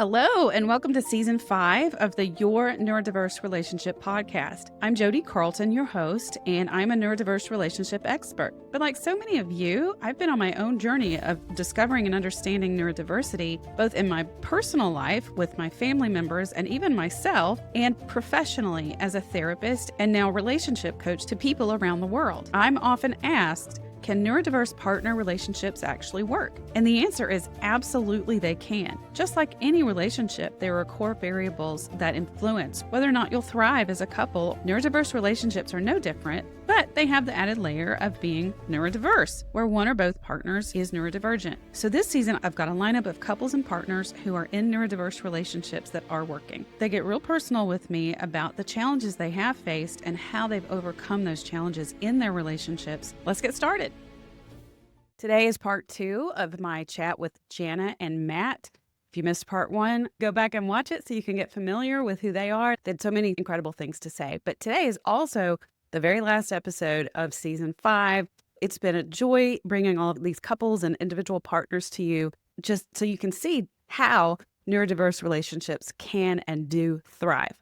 Hello, and welcome to Season 5 of the Your Neurodiverse Relationship podcast. I'm Jodi, Carlton, your host, and I'm a neurodiverse relationship expert. But like so many of you, I've been on my own journey of discovering and understanding neurodiversity, both in my personal life with my family members and even myself, and professionally as a therapist and now relationship coach to people around the world. I'm often asked, can neurodiverse partner relationships actually work? And the answer is absolutely they can. Just like any relationship, there are core variables that influence whether or not you'll thrive as a couple. Neurodiverse relationships are no different, but they have the added layer of being neurodiverse, where one or both partners is neurodivergent. So this season, I've got a lineup of couples and partners who are in neurodiverse relationships that are working. They get real personal with me about the challenges they have faced and how they've overcome those challenges in their relationships. Let's get started. Today is part 2 of my chat with Jana and Matt. If you missed part 1, go back and watch it so you can get familiar with who they are. They had so many incredible things to say. But today is also the very last episode of Season 5. It's been a joy bringing all of these couples and individual partners to you just so you can see how neurodiverse relationships can and do thrive.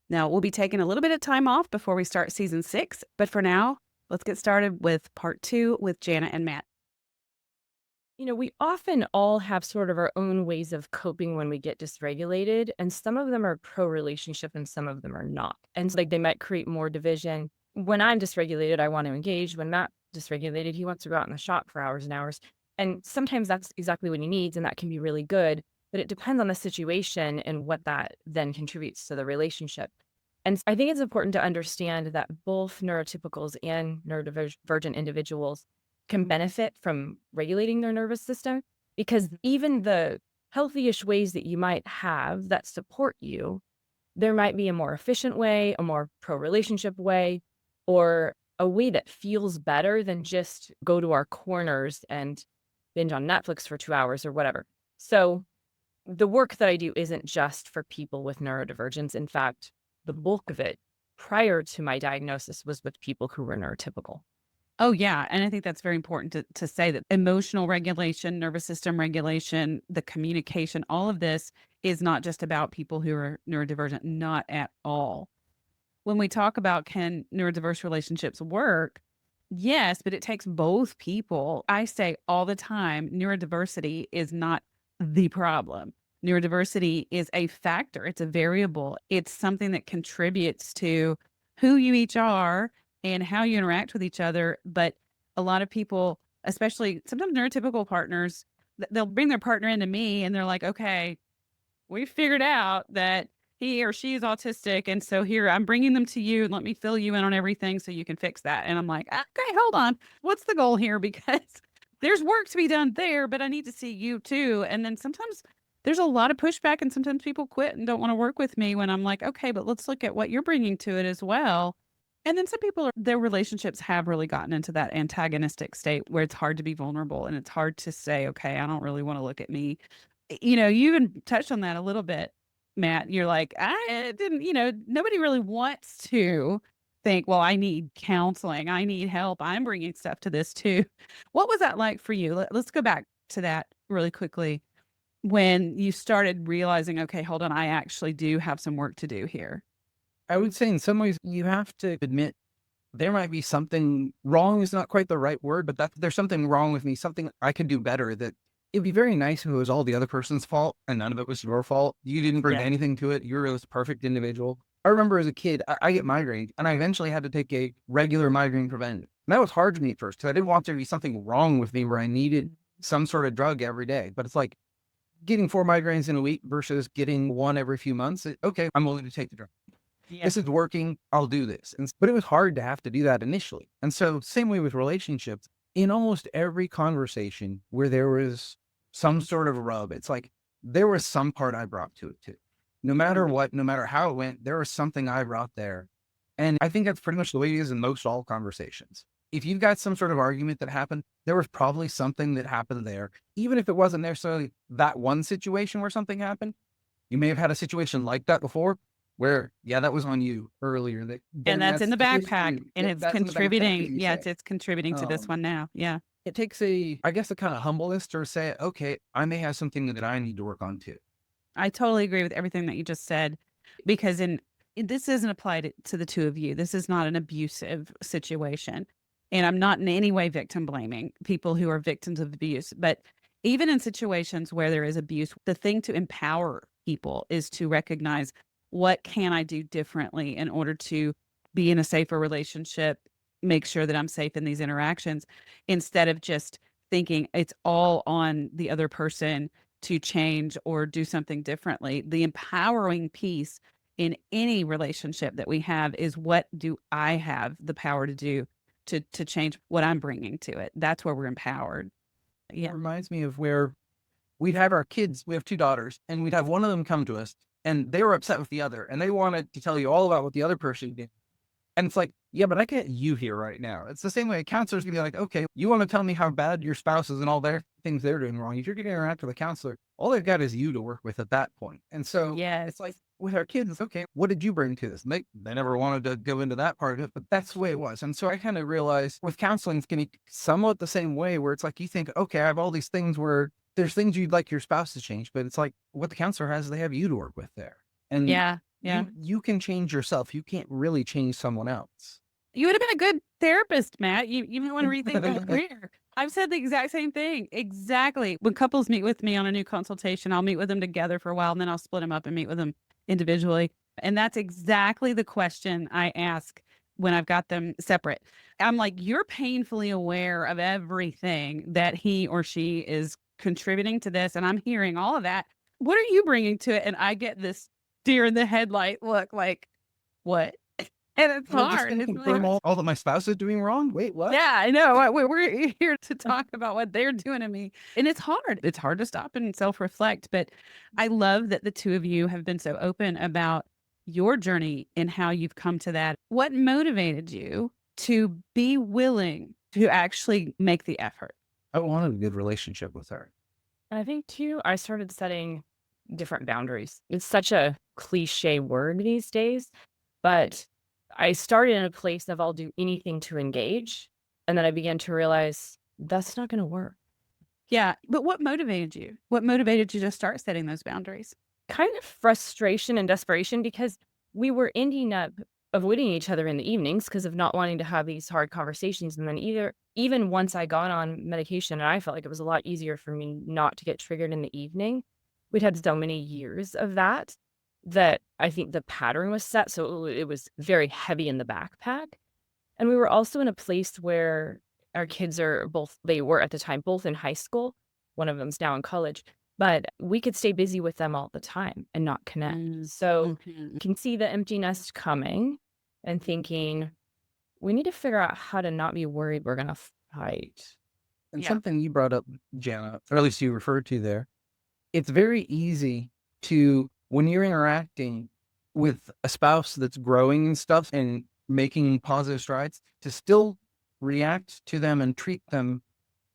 Now, we'll be taking a little bit of time off before we start Season 6. But for now, let's get started with part 2 with Jana and Matt. You know, we often all have sort of our own ways of coping when we get dysregulated, and some of them are pro-relationship and some of them are not. And so, like, they might create more division. When I'm dysregulated, I want to engage. When Matt's dysregulated, he wants to go out in the shop for hours and hours. And sometimes that's exactly what he needs, and that can be really good. But it depends on the situation and what that then contributes to the relationship. And I think it's important to understand that both neurotypicals and neurodivergent individuals can benefit from regulating their nervous system, because even the healthy-ish ways that you might have that support you, there might be a more efficient way, a more pro-relationship way, or a way that feels better than just go to our corners and binge on Netflix for 2 hours or whatever. So the work that I do isn't just for people with neurodivergence. In fact, the bulk of it prior to my diagnosis was with people who were neurotypical. Oh, yeah. And I think that's very important to say that emotional regulation, nervous system regulation, the communication, all of this is not just about people who are neurodivergent, not at all. When we talk about can neurodiverse relationships work, yes, but it takes both people. I say all the time, neurodiversity is not the problem. Neurodiversity is a factor. It's a variable. It's something that contributes to who you each are and how you interact with each other. But a lot of people, especially sometimes neurotypical partners, they'll bring their partner into me and they're like, okay, we figured out that he or she is autistic. And so here, I'm bringing them to you and let me fill you in on everything so you can fix that. And I'm like, okay, hold on. What's the goal here? Because there's work to be done there, but I need to see you too. And then sometimes there's a lot of pushback and sometimes people quit and don't want to work with me when I'm like, okay, but let's look at what you're bringing to it as well. And then some people, their relationships have really gotten into that antagonistic state where it's hard to be vulnerable and it's hard to say, okay, I don't really want to look at me. You know, you even touched on that a little bit, Matt. You're like, I didn't, nobody really wants to think, well, I need counseling. I need help. I'm bringing stuff to this too. What was that like for you? Let's go back to that really quickly. When you started realizing, okay, hold on, I actually do have some work to do here. I would say in some ways you have to admit there might be something wrong is not quite the right word, but there's something wrong with me, something I could do better. That it'd be very nice if it was all the other person's fault and none of it was your fault. You didn't bring anything to it. You're this perfect individual. I remember as a kid, I get migraines and I eventually had to take a regular migraine preventative. And that was hard for me at first because I didn't want there to be something wrong with me where I needed some sort of drug every day. But it's like getting 4 migraines in a week versus getting 1 every few months. Okay, I'm willing to take the drug. Yeah. This is working. I'll do this. But it was hard to have to do that initially. And so same way with relationships, in almost every conversation where there was some sort of rub, it's like there was some part I brought to it too. No matter what, no matter how it went, there was something I brought there. And I think that's pretty much the way it is in most all conversations. If you've got some sort of argument that happened, there was probably something that happened there. Even if it wasn't necessarily that one situation where something happened, you may have had a situation like that before. Where, that was on you earlier. And that's in the backpack and it's contributing. It's contributing to this one now. Yeah. It takes a kind of humbleness to say, okay, I may have something that I need to work on too. I totally agree with everything that you just said because this isn't applied to the two of you. This is not an abusive situation. And I'm not in any way victim blaming people who are victims of abuse. But even in situations where there is abuse, the thing to empower people is to recognize what can I do differently in order to be in a safer relationship, make sure that I'm safe in these interactions, instead of just thinking it's all on the other person to change or do something differently. The empowering piece in any relationship that we have is what do I have the power to do to change what I'm bringing to it. That's where we're empowered. It Yeah. reminds me of where we'd have our kids. We have two daughters, and we'd have one of them come to us, and they were upset with the other, and they wanted to tell you all about what the other person did. And it's like, yeah, but I get you here right now. It's the same way a counselor's gonna be like, okay, you want to tell me how bad your spouse is and all their things they're doing wrong. If you're going to interact with a counselor, all they've got is you to work with at that point. And so Yes. it's like with our kids, it's okay, what did you bring to this? And they never wanted to go into that part of it, but that's the way it was. And so I kind of realized with counseling, it's going to be somewhat the same way where it's like, you think, okay, I have all these things where there's things you'd like your spouse to change, but it's like what the counselor has, they have you to work with there. And Yeah. Yeah. you can change yourself. You can't really change someone else. You would have been a good therapist, Matt. You might want to rethink your career. I've said the exact same thing. Exactly. When couples meet with me on a new consultation, I'll meet with them together for a while and then I'll split them up and meet with them individually. And that's exactly the question I ask when I've got them separate. I'm like, you're painfully aware of everything that he or she is contributing to this. And I'm hearing all of that. What are you bringing to it? And I get this deer in the headlight look like, what? And it's Well, just hard. gonna It's really confirm hard. all that my spouse is doing wrong. Wait, what? Yeah, I know. We're here to talk about what they're doing to me. And it's hard. It's hard to stop and self-reflect. But I love that the two of you have been so open about your journey and how you've come to that. What motivated you to be willing to actually make the effort? I wanted a good relationship with her. And I think too, I started setting different boundaries. It's such a cliche word these days, but I started in a place of I'll do anything to engage. And then I began to realize that's not going to work. Yeah. But what motivated you? What motivated you to start setting those boundaries? Kind of frustration and desperation because we were ending up avoiding each other in the evenings because of not wanting to have these hard conversations. And then even once I got on medication, and I felt like it was a lot easier for me not to get triggered in the evening. We'd had so many years of that I think the pattern was set. So it was very heavy in the backpack. And we were also in a place where our kids they were at the time both in high school. One of them's now in college, but we could stay busy with them all the time and not connect. So you can see the empty nest coming and thinking, we need to figure out how to not be worried we're going to fight. And Yeah. something you brought up, Jana, or at least you referred to there, it's very easy to, when you're interacting with a spouse that's growing and stuff and making positive strides, to still react to them and treat them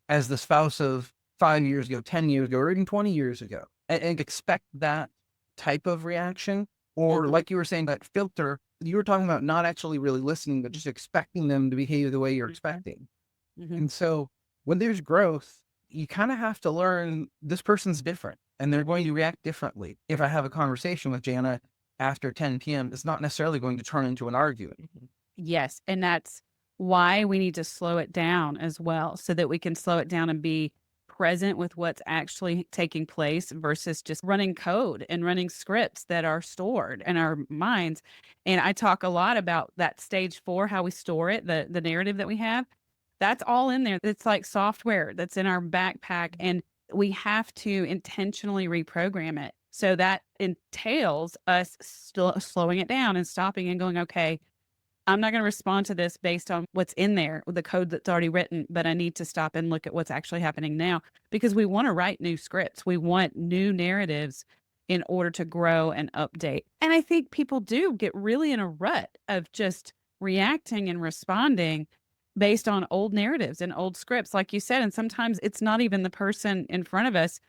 as the spouse of 5 years ago, 10 years ago, or even 20 years ago, and expect that type of reaction. Or like you were saying, that filter, you were talking about not actually really listening, but just expecting them to behave the way you're expecting. And so when there's growth, you kind of have to learn this person's different and they're going to react differently. If I have a conversation with Jana after 10 p.m., it's not necessarily going to turn into an argument. Yes. And that's why we need to slow it down as well, so that we can slow it down and be present with what's actually taking place versus just running code and running scripts that are stored in our minds. And I talk a lot about that stage 4, how we store it, the narrative that we have. That's all in there. It's like software that's in our backpack, and we have to intentionally reprogram it. So that entails us slowing it down and stopping and going, okay, I'm not going to respond to this based on what's in there, the code that's already written, but I need to stop and look at what's actually happening now, because we want to write new scripts. We want new narratives in order to grow and update. And I think people do get really in a rut of just reacting and responding based on old narratives and old scripts, like you said. And sometimes it's not even the person in front of us.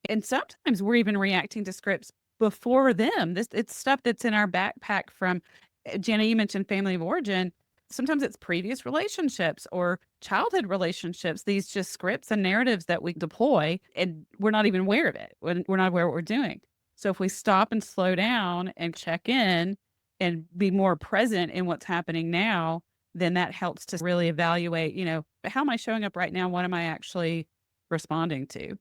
And sometimes we're even reacting to scripts before them. It's stuff that's in our backpack from, Jana, you mentioned family of origin. Sometimes it's previous relationships or childhood relationships, these just scripts and narratives that we deploy, and we're not even aware of it. We're not aware of what we're doing. So if we stop and slow down and check in and be more present in what's happening now, then that helps to really evaluate, how am I showing up right now? What am I actually responding to?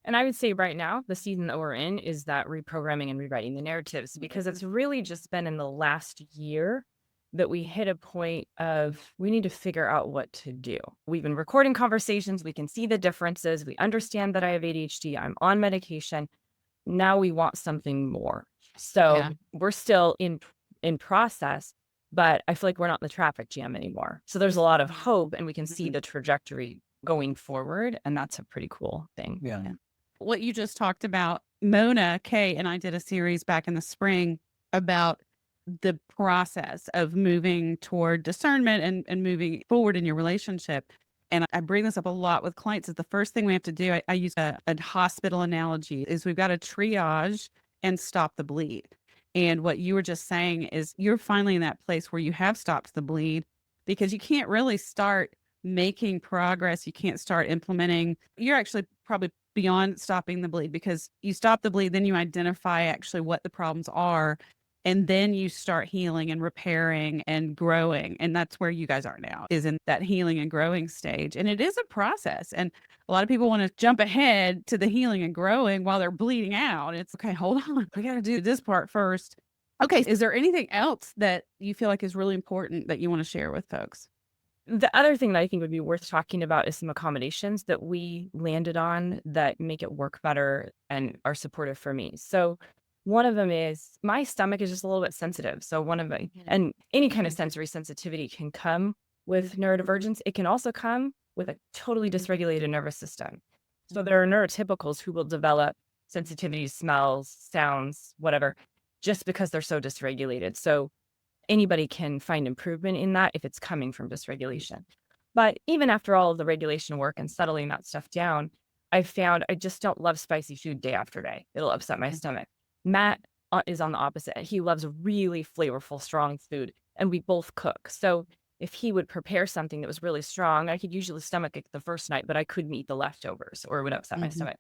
And I would say right now, the season that we're in is that reprogramming and rewriting the narratives, because it's really just been in the last year that we hit a point of we need to figure out what to do. We've been recording conversations. We can see the differences. We understand that I have ADHD. I'm on medication. Now we want something more. So Yeah. we're still in process, but I feel like we're not in the traffic jam anymore. So there's a lot of hope, and we can see the trajectory going forward. And that's a pretty cool thing. Yeah. What you just talked about, Mona Kay and I did a series back in the spring about the process of moving toward discernment and moving forward in your relationship. And I bring this up a lot with clients is the first thing we have to do. I use a hospital analogy is we've got to triage and stop the bleed. And what you were just saying is you're finally in that place where you have stopped the bleed because you can't really start making progress. You can't start implementing. You're actually probably beyond stopping the bleed because you stop the bleed, then you identify actually what the problems are. And then you start healing and repairing and growing. And that's where you guys are now, is in that healing and growing stage. And it is a process. And a lot of people want to jump ahead to the healing and growing while they're bleeding out. It's okay, hold on. We got to do this part first. Okay. Is there anything else that you feel like is really important that you want to share with folks? The other thing that I think would be worth talking about is some accommodations that we landed on that make it work better and are supportive for me. So one of them is my stomach is just a little bit sensitive. So and any kind of sensory sensitivity can come with neurodivergence. It can also come with a totally dysregulated nervous system. So there are neurotypicals who will develop sensitivity, smells, sounds, whatever, just because they're so dysregulated. So anybody can find improvement in that if it's coming from dysregulation. But even after all of the regulation work and settling that stuff down, I found I just don't love spicy food day after day. It'll upset my stomach. Matt is on the opposite. He loves really flavorful, strong food, and we both cook. So if he would prepare something that was really strong, I could usually stomach it the first night, but I couldn't eat the leftovers or it would upset my stomach.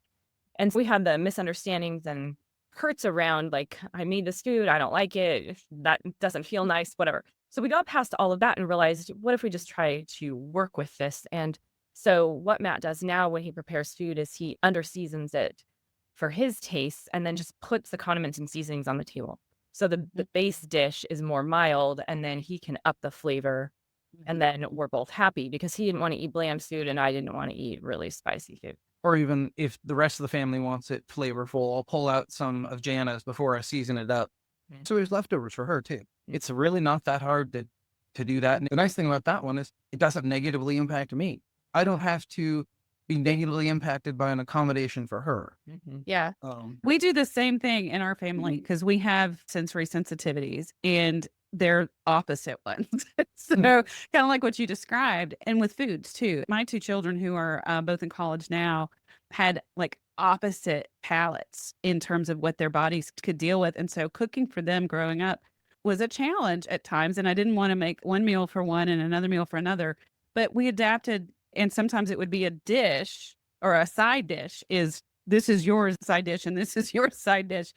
And so we had the misunderstandings and hurts around, like, I made this food, I don't like it, that doesn't feel nice, whatever. So we got past all of that and realized, what if we just try to work with this? And so what Matt does now when he prepares food is he underseasons it for his tastes and then just puts the condiments and seasonings on the table. So the base dish is more mild and then he can up the flavor. And then we're both happy because he didn't want to eat bland food and I didn't want to eat really spicy food. Or even if the rest of the family wants it flavorful, I'll pull out some of Jana's before I season it up. So there's leftovers for her too. It's really not that hard to do that. And the nice thing about that one is it doesn't negatively impact me. I don't have to be negatively impacted by an accommodation for her. Yeah. We do the same thing in our family because we have sensory sensitivities and they're opposite ones. So kind of like what you described. And with foods too. My two children who are both in college now had like opposite palates in terms of what their bodies could deal with. And so cooking for them growing up was a challenge at times. And I didn't want to make one meal for one and another meal for another, but we adapted. And sometimes it would be a dish or a side dish is this is your side dish and this is your side dish.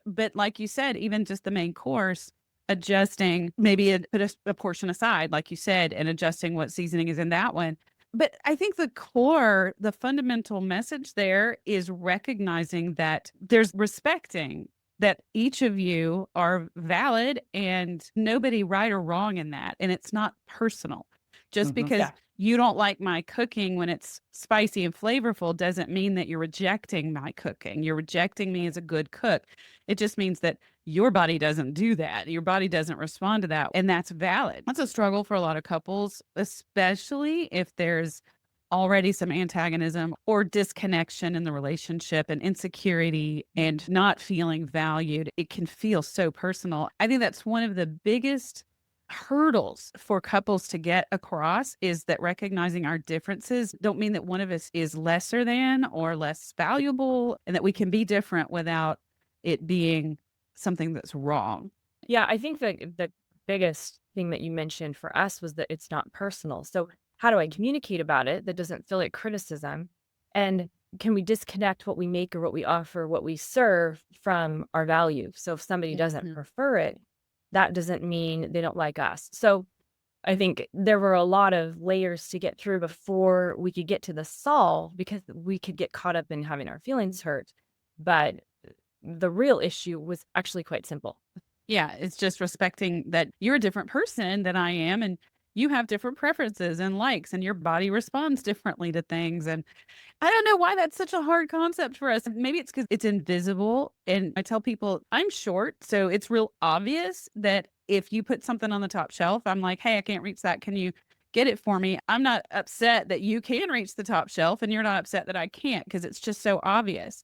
But like you said, even just the main course, adjusting, maybe put a portion aside, like you said, and adjusting what seasoning is in that one. But I think the fundamental message there is recognizing that there's respecting that each of you are valid and nobody right or wrong in that. And it's not personal. Just because you don't like my cooking when it's spicy and flavorful doesn't mean that you're rejecting my cooking. You're rejecting me as a good cook. It just means that your body doesn't do that. Your body doesn't respond to that. And that's valid. That's a struggle for a lot of couples, especially if there's already some antagonism or disconnection in the relationship and insecurity and not feeling valued. It can feel so personal. I think that's one of the biggest hurdles for couples to get across is that recognizing our differences don't mean that one of us is lesser than or less valuable and that we can be different without it being something that's wrong. Yeah, I think the biggest thing that you mentioned for us was that it's not personal. So how do I communicate about it that doesn't feel like criticism? And can we disconnect what we make or what we offer, what we serve from our value? So if somebody doesn't Mhm. prefer it, that doesn't mean they don't like us. So I think there were a lot of layers to get through before we could get to the solve, because we could get caught up in having our feelings hurt. But the real issue was actually quite simple. Yeah, it's just respecting that you're a different person than I am, and you have different preferences and likes, and your body responds differently to things. And I don't know why that's such a hard concept for us. Maybe it's because it's invisible. And I tell people I'm short, so it's real obvious that if you put something on the top shelf, I'm like, hey, I can't reach that. Can you get it for me? I'm not upset that you can reach the top shelf, and you're not upset that I can't, because it's just so obvious.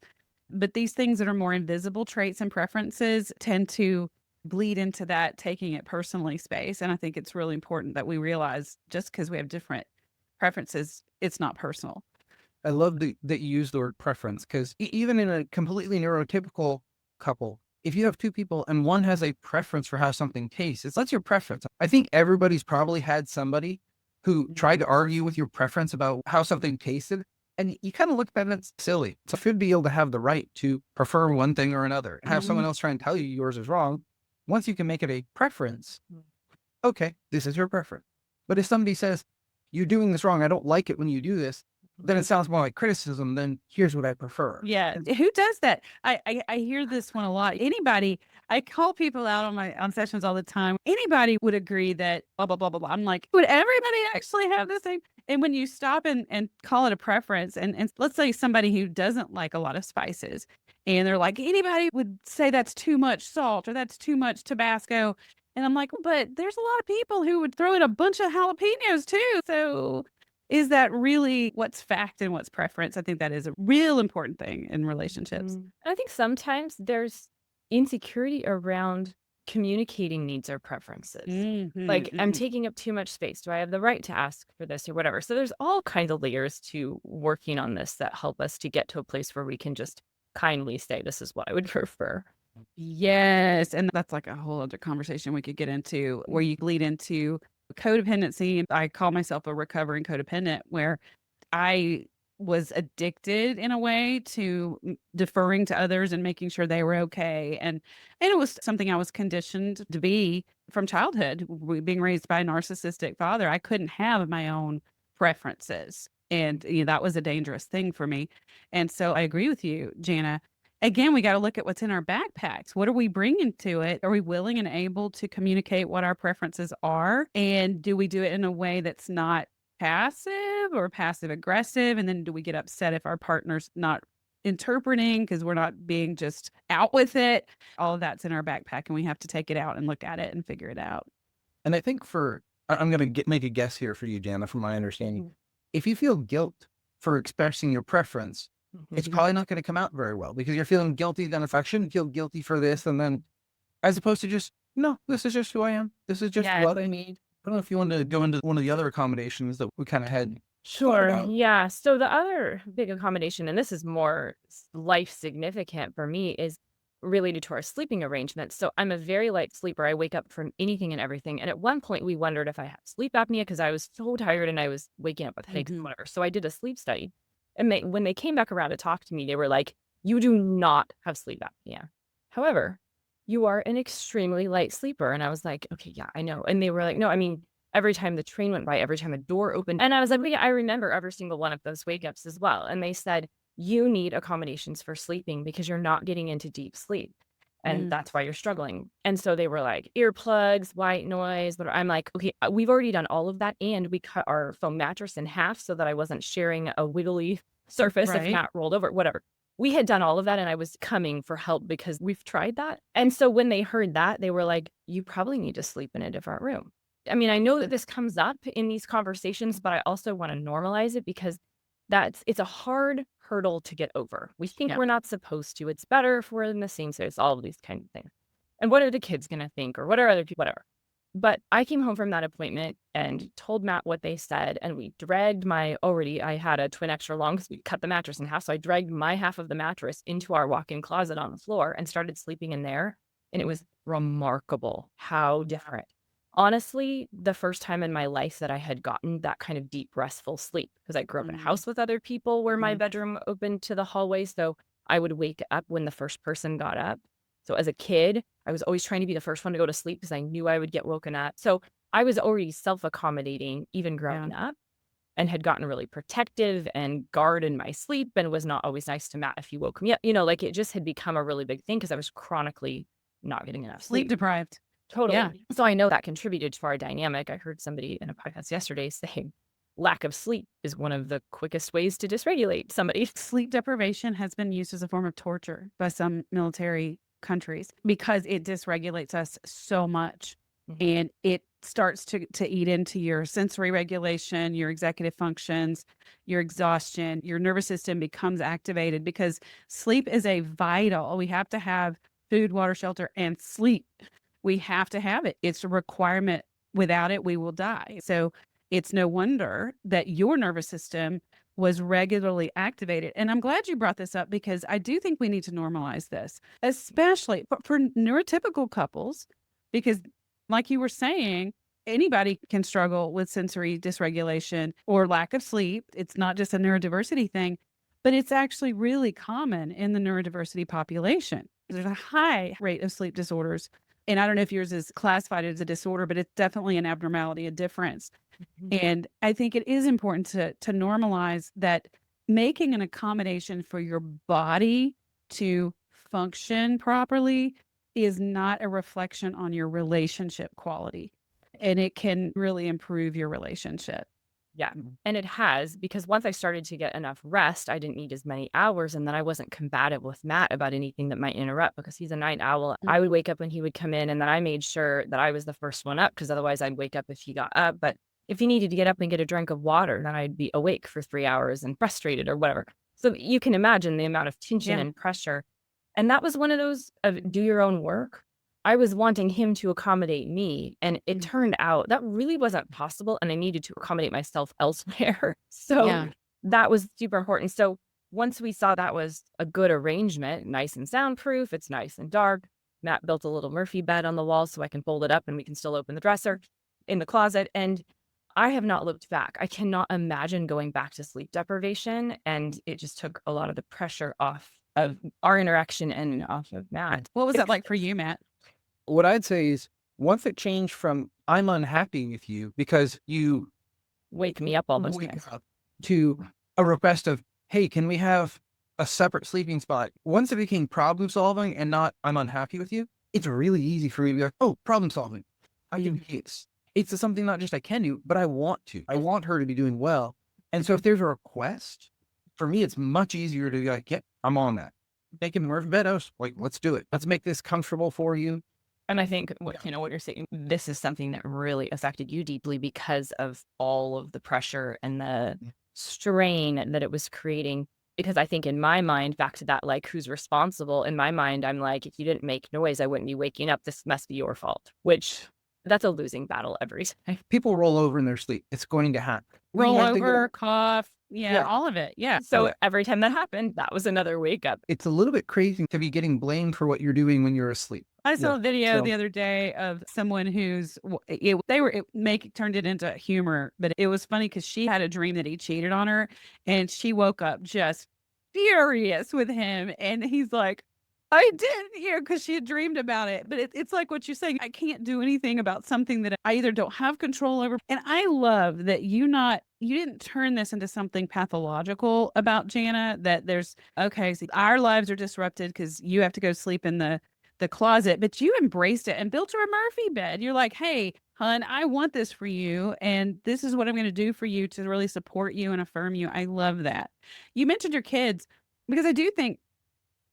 But these things that are more invisible traits and preferences tend to bleed into that taking it personally space. And I think it's really important that we realize just because we have different preferences, it's not personal. I love that you use the word preference, because even in a completely neurotypical couple, if you have two people and one has a preference for how something tastes, that's your preference. I think everybody's probably had somebody who tried to argue with your preference about how something tasted. And you kind of look at it, it's silly. So you should be able to have the right to prefer one thing or another and have someone else try and tell you yours is wrong. Once you can make it a preference, okay, this is your preference. But if somebody says, you're doing this wrong, I don't like it when you do this, then it sounds more like criticism than here's what I prefer. Yeah, who does that? I hear this one a lot. Anybody, I call people out on sessions all the time. Anybody would agree that blah blah blah blah blah. I'm like, would everybody actually have the same? And when you stop and call it a preference, and let's say somebody who doesn't like a lot of spices, and they're like, anybody would say that's too much salt or that's too much Tabasco. And I'm like, but there's a lot of people who would throw in a bunch of jalapenos too. So is that really what's fact and what's preference? I think that is a real important thing in relationships. I think sometimes there's insecurity around communicating needs or preferences. Like, I'm Mhm. taking up too much space. Do I have the right to ask for this or whatever? So there's all kinds of layers to working on this that help us to get to a place where we can just kindly say, this is what I would prefer. Yes, and that's like a whole other conversation we could get into where you lead into codependency. I call myself a recovering codependent, where I was addicted in a way to deferring to others and making sure they were okay. And it was something I was conditioned to be from childhood, being raised by a narcissistic father. I couldn't have my own preferences. And that was a dangerous thing for me. And so I agree with you, Jana. Again, we got to look at what's in our backpacks. What are we bringing to it? Are we willing and able to communicate what our preferences are? And do we do it in a way that's not passive or passive aggressive? And then do we get upset if our partner's not interpreting because we're not being just out with it? All of that's in our backpack, and we have to take it out and look at it and figure it out. And I think I'm going to make a guess here for you, Jana, from my understanding. If you feel guilt for expressing your preference, it's probably not going to come out very well, because you're feeling guilty. Then if I shouldn't feel guilty for this, and then as opposed to just, no, this is just who I am. This is just what I need. I don't know if you want to go into one of the other accommodations that we kind of had. Sure. Yeah. So the other big accommodation, and this is more life significant for me, is related to our sleeping arrangements. So I'm a very light sleeper. I wake up from anything and everything. And at one point, we wondered if I had sleep apnea because I was so tired and I was waking up with headaches and whatever. So I did a sleep study. And when they came back around to talk to me, they were like, you do not have sleep apnea. However, you are an extremely light sleeper. And I was like, okay, yeah, I know. And they were like, no, I mean, every time the train went by, every time a door opened. And I was like, well, yeah, I remember every single one of those wake ups as well. And they said, you need accommodations for sleeping because you're not getting into deep sleep. And that's why you're struggling. And so they were like, earplugs, white noise. But I'm like, okay, we've already done all of that. And we cut our foam mattress in half so that I wasn't sharing a wiggly surface if Right. not rolled over, whatever. We had done all of that, and I was coming for help because we've tried that. And so when they heard that, they were like, you probably need to sleep in a different room. I mean, I know that this comes up in these conversations, but I also want to normalize it because it's a hard hurdle to get over. We think Yeah. we're not supposed to. It's better if we're in the same space, all of these kind of things. And what are the kids going to think, or what are other people, whatever. But I came home from that appointment and told Matt what they said, and we dragged I had a twin extra long, so we cut the mattress in half. So I dragged my half of the mattress into our walk-in closet on the floor and started sleeping in there. And it was remarkable how different Honestly, the first time in my life that I had gotten that kind of deep, restful sleep, because I grew up in a Mm, house with other people where my mhm. bedroom opened to the hallway. So I would wake up when the first person got up. So as a kid, I was always trying to be the first one to go to sleep because I knew I would get woken up. So I was already self accommodating, even Yeah. growing up, and had gotten really protective and guard in my sleep and was not always nice to Matt if he woke me up. Like it just had become a really big thing because I was chronically not getting enough Sleep sleep. deprived. Yeah. Totally. So I know that contributed to our dynamic. I heard somebody in a podcast yesterday saying lack of sleep is one of the quickest ways to dysregulate somebody. Sleep deprivation has been used as a form of torture by some military countries because it dysregulates us so much. Mhm. And it starts to eat into your sensory regulation, your executive functions, your exhaustion, your nervous system becomes activated because sleep is a vital. We have to have food, water, shelter, and sleep. We have to have it. It's a requirement. Without it, we will die. So it's no wonder that your nervous system was regularly activated. And I'm glad you brought this up because I do think we need to normalize this, especially for neurotypical couples, because, like you were saying, anybody can struggle with sensory dysregulation or lack of sleep. It's not just a neurodiversity thing, but it's actually really common in the neurodiversity population. There's a high rate of sleep disorders. And I don't know if yours is classified as a disorder, but it's definitely an abnormality, a difference. Mhm. And I think it is important to normalize that making an accommodation for your body to function properly is not a reflection on your relationship quality. And it can really improve your relationship. Yeah. And it has, because once I started to get enough rest, I didn't need as many hours. And then I wasn't combative with Matt about anything that might interrupt because he's a night owl. Mm. I would wake up when he would come in, and then I made sure that I was the first one up because otherwise I'd wake up if he got up. But if he needed to get up and get a drink of water, then I'd be awake for 3 hours and frustrated or whatever. So you can imagine the amount of tension Yeah. and pressure. And that was one of those of do your own work. I was wanting him to accommodate me, and it Mm. turned out that really wasn't possible, and I needed to accommodate myself elsewhere. So Yeah. that was super important. So once we saw that was a good arrangement, nice and soundproof, it's nice and dark. Matt built a little Murphy bed on the wall so I can fold it up and we can still open the dresser in the closet. And I have not looked back. I cannot imagine going back to sleep deprivation. And it just took a lot of the pressure off of our interaction and off of Matt. What was that like for you, Matt? What I'd say is once it changed from I'm unhappy with you because you Wake me up all those wake times. up to a request of, hey, can we have a separate sleeping spot? Once it became problem solving and not I'm unhappy with you, it's really easy for me to be like, oh, problem solving. I can do this. It's something not just I can do, but I want to. I want her to be doing well. And so if there's a request, for me, it's much easier to be like, yeah, I'm on that. Making Murphy Meadows, like, let's do it. Let's make this comfortable for you. And I think what you're saying, this is something that really affected you deeply because of all of the pressure and the strain that it was creating. Because I think in my mind, back to that, like, who's responsible? In my mind, I'm like, if you didn't make noise, I wouldn't be waking up. This must be your fault, which that's a losing battle every time. People roll over in their sleep. It's going to happen. We Roll have to go- over, cough. Yeah, Yeah. all of it. Yeah. So every time that happened, that was another wake up. It's a little bit crazy to be getting blamed for what you're doing when you're asleep. I saw Yeah, a video so- the other day of someone who's turned it into humor, but it was funny because she had a dream that he cheated on her, and she woke up just furious with him, and he's like, I didn't hear because she had dreamed about it. But it's like what you're saying. I can't do anything about something that I either don't have control over. And I love that you didn't turn this into something pathological about Jana, that there's, okay, so our lives are disrupted because you have to go sleep in the closet, but you embraced it and built her a Murphy bed. You're like, hey, hun, I want this for you. And this is what I'm going to do for you to really support you and affirm you. I love that. You mentioned your kids because I do think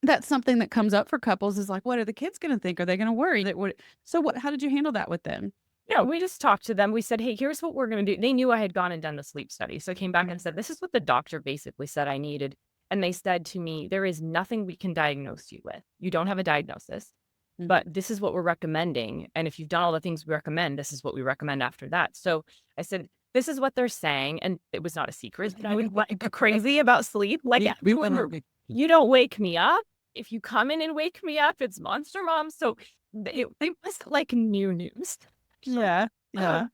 that's something that comes up for couples is like, what are the kids going to think? Are they going to worry? How did you handle that with them? Yeah, we just talked to them. We said, hey, here's what we're going to do. They knew I had gone and done the sleep study. So I came back and said, this is what the doctor basically said I needed. And they said to me, there is nothing we can diagnose you with. You don't have a diagnosis, but this is what we're recommending. And if you've done all the things we recommend, this is what we recommend after that. So I said, this is what they're saying. And it was not a secret. I was like crazy about sleep. Like, Yeah, we went you don't wake me up. If you come in and wake me up, it's Monster Mom. So they must like new news. Yeah. Yeah.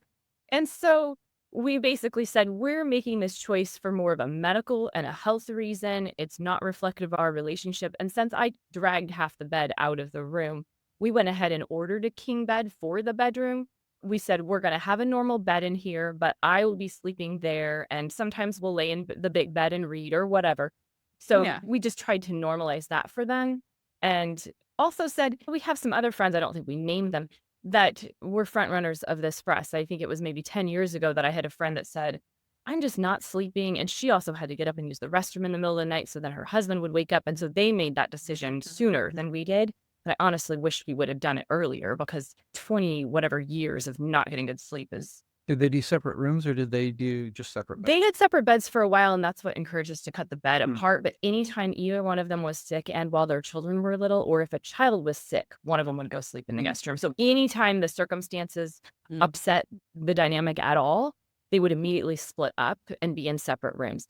And so we basically said, we're making this choice for more of a medical and a health reason. It's not reflective of our relationship. And since I dragged half the bed out of the room, we went ahead and ordered a king bed for the bedroom. We said, we're going to have a normal bed in here, but I will be sleeping there. And sometimes we'll lay in the big bed and read or whatever. So Yeah. we just tried to normalize that for them. And also said, we have some other friends, I don't think we named them, that were front runners of this for us. I think it was maybe 10 years ago that I had a friend that said, I'm just not sleeping. And she also had to get up and use the restroom in the middle of the night so that her husband would wake up. And so they made that decision sooner than we did. But I honestly wish we would have done it earlier, because 20 whatever years of not getting good sleep is. Did they do separate rooms or did they do just separate beds? They had separate beds for a while, and that's what encouraged us to cut the bed Hmm. apart. But anytime either one of them was sick, and while their children were little, or if a child was sick, one of them would go sleep in the guest room. So anytime the circumstances Mm. upset the dynamic at all, they would immediately split up and be in separate rooms.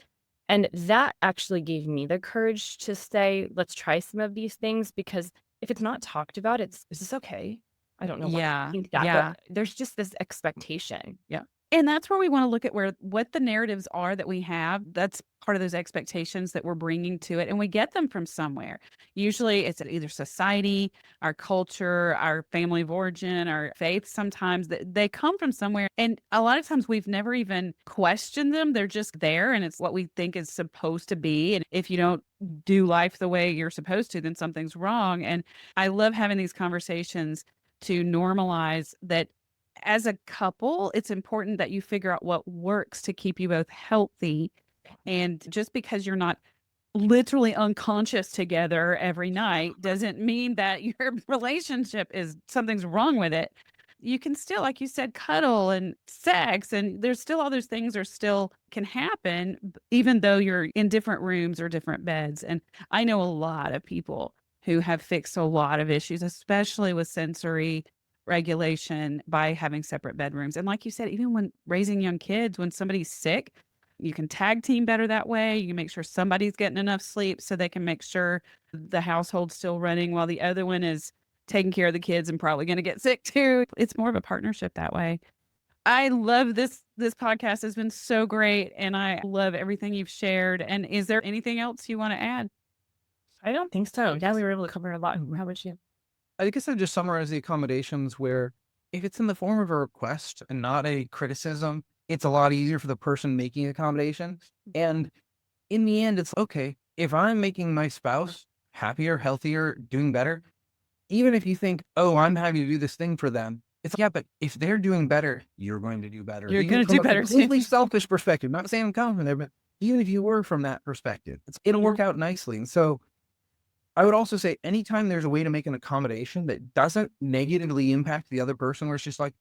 And that actually gave me the courage to say, let's try some of these things, because if it's not talked about, is this okay? I don't know why I think that, Yeah. but there's just this expectation. And that's where we want to look at what the narratives are that we have. That's part of those expectations that we're bringing to it. And we get them from somewhere. Usually it's either society, our culture, our family of origin, our faith. Sometimes they come from somewhere. And a lot of times we've never even questioned them. They're just there. And it's what we think is supposed to be. And if you don't do life the way you're supposed to, then something's wrong. And I love having these conversations to normalize that. As a couple, it's important that you figure out what works to keep you both healthy. And just because you're not literally unconscious together every night doesn't mean that your relationship is something's wrong with it. You can still, like you said, cuddle and sex, and there's still all those things are still can happen, even though you're in different rooms or different beds. And I know a lot of people who have fixed a lot of issues, especially with sensory regulation, by having separate bedrooms. And like you said, even when raising young kids, when somebody's sick, you can tag team better that way. You can make sure somebody's getting enough sleep so they can make sure the household's still running while the other one is taking care of the kids and probably going to get sick too. It's more of a partnership that way. I love this podcast has been so great, and I love everything you've shared. And is there anything else you want to add? I don't think so. Yeah, we were able to cover a lot. How about you? I guess I'd just summarize the accommodations where if it's in the form of a request and not a criticism, it's a lot easier for the person making accommodation. And in the end, it's okay. If I'm making my spouse happier, healthier, doing better, even if you think, oh, I'm having to do this thing for them, it's yeah, but if they're doing better, you're going to do better. You're Even gonna from do a better too. completely selfish perspective. Not saying I'm coming from there, but even if you were from that perspective, it'll work out nicely. And so I would also say anytime there's a way to make an accommodation that doesn't negatively impact the other person, where it's just like,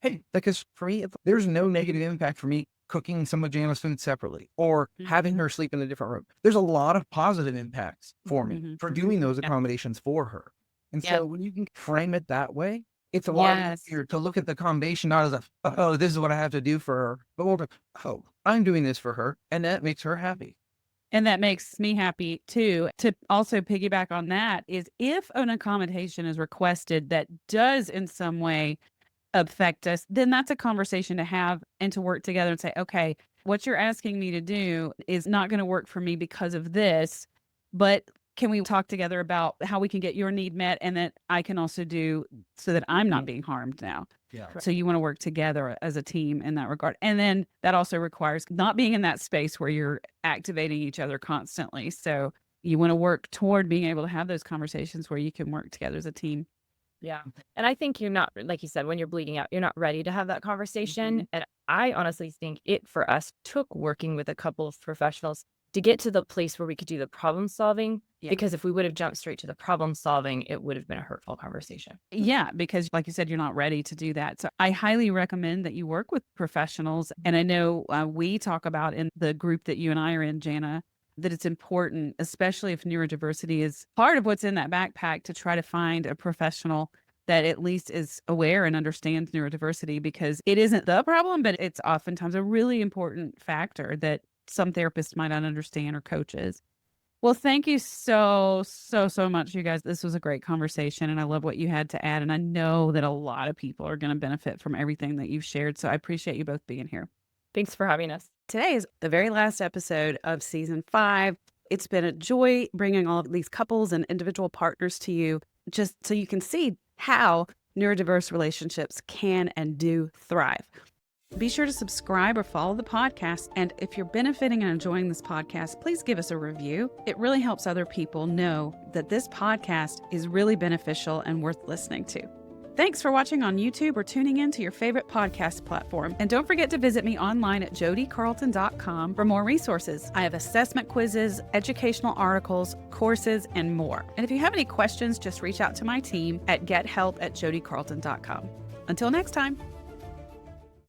hey, because for me, there's no negative impact for me cooking some of Jana's food separately or having her sleep in a different room. There's a lot of positive impacts for me for doing those accommodations for her. And so when you can frame it that way, it's a lot easier to look at the accommodation not as a, oh, this is what I have to do for her, but more of a, oh, I'm doing this for her. And that makes her happy. And that makes me happy too. To also piggyback on that is if an accommodation is requested that does in some way affect us, then that's a conversation to have and to work together and say, okay, what you're asking me to do is not going to work for me because of this, but can we talk together about how we can get your need met and that I can also do so that I'm not being harmed now? Yeah. So you want to work together as a team in that regard. And then that also requires not being in that space where you're activating each other constantly. So you want to work toward being able to have those conversations where you can work together as a team. Yeah. And I think you're not, like you said, when you're bleeding out, you're not ready to have that conversation. And I honestly think it for us took working with a couple of professionals to get to the place where we could do the problem solving. Yeah. Because if we would have jumped straight to the problem solving, it would have been a hurtful conversation. Yeah, because like you said, you're not ready to do that. So I highly recommend that you work with professionals. And I know we talk about in the group that you and I are in, Jana, that it's important, especially if neurodiversity is part of what's in that backpack, to try to find a professional that at least is aware and understands neurodiversity, because it isn't the problem, but it's oftentimes a really important factor that some therapists might not understand, or coaches. Well, thank you so, so, so much, you guys. This was a great conversation, and I love what you had to add. And I know that a lot of people are going to benefit from everything that you've shared. So I appreciate you both being here. Thanks for having us. Today is the very last episode of season 5. It's been a joy bringing all of these couples and individual partners to you, just so you can see how neurodiverse relationships can and do thrive. Be sure to subscribe or follow the podcast. And if you're benefiting and enjoying this podcast, please give us a review. It really helps other people know that this podcast is really beneficial and worth listening to. Thanks for watching on YouTube or tuning in to your favorite podcast platform. And don't forget to visit me online at jodicarlton.com for more resources. I have assessment quizzes, educational articles, courses, and more. And if you have any questions, just reach out to my team at gethelp@jodicarlton.com. Until next time.